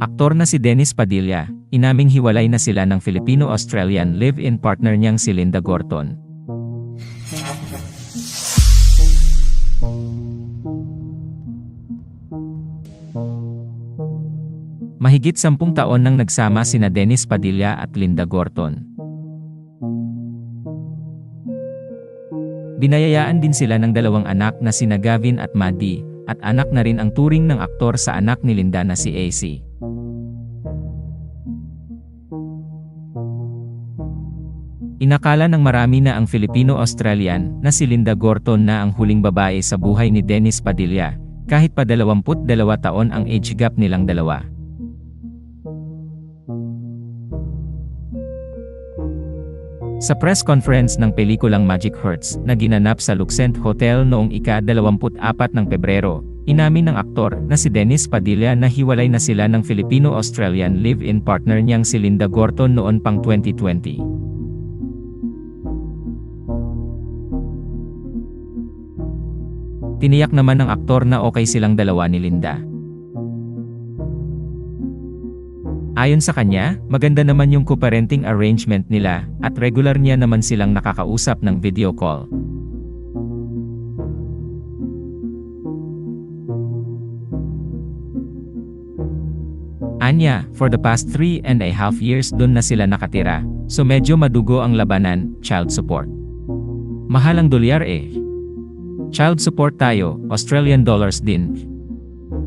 Aktor na si Dennis Padilla, inaming hiwalay na sila ng Filipino-Australian live-in partner niyang si Linda Gorton. Mahigit 10 taon nang nagsama sina Dennis Padilla at Linda Gorton. Binayayaan din sila ng 2 anak na sina Gavin at Maddie, at anak na rin ang turing ng aktor sa anak ni Linda na si AC. Inakala ng marami na ang Filipino-Australian na si Linda Gorton na ang huling babae sa buhay ni Dennis Padilla, kahit pa 22 taon ang age gap nilang dalawa. Sa press conference ng pelikulang Magic Hurts na ginanap sa Luxent Hotel noong ika-24 ng Pebrero, inamin ng aktor na si Dennis Padilla na hiwalay na sila ng Filipino-Australian live-in partner niyang si Linda Gorton noon pang 2020. Tiniyak naman ng aktor na okay silang dalawa ni Linda. Ayon sa kanya, maganda naman yung co-parenting arrangement nila, at regular niya naman silang nakakausap ng video call. Anya, for the past 3.5 years dun na sila nakatira, so medyo madugo ang labanan, child support. Mahal ang dolyar eh. Child support tayo, Australian dollars din.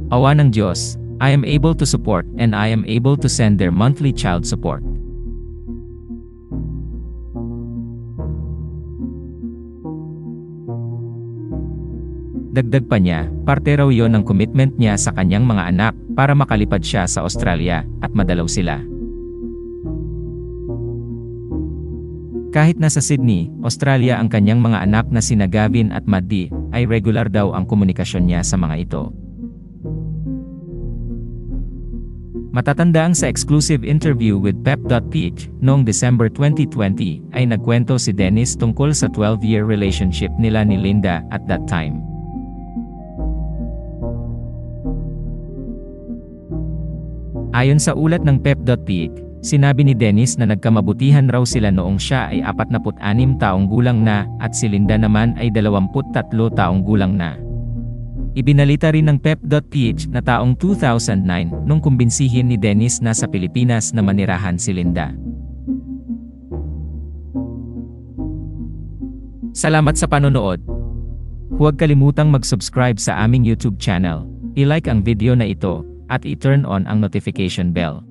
Awa ng Diyos, I am able to support and I am able to send their monthly child support. Dagdag pa niya, parte raw yon ng commitment niya sa kanyang mga anak para makalipad siya sa Australia at madalaw sila. Kahit nasa Sydney, Australia ang kanyang mga anak na sina Gavin at Maddie, ay regular daw ang komunikasyon niya sa mga ito. Matatandaang sa exclusive interview with Pep.ph noong December 2020 ay nagkwento si Dennis tungkol sa 12-year relationship nila ni Linda at that time. Ayon sa ulat ng Pep.ph, sinabi ni Dennis na nagkamabutihan raw sila noong siya ay 46 taong gulang na at si Linda naman ay 23 taong gulang na. Ibinalita rin ng Pep.ph na taong 2009 nung kumbinsihin ni Dennis na sa Pilipinas na manirahan si Linda. Salamat sa panonood. Huwag kalimutang mag-subscribe sa aming YouTube channel, i-like ang video na ito, at i-turn on ang notification bell.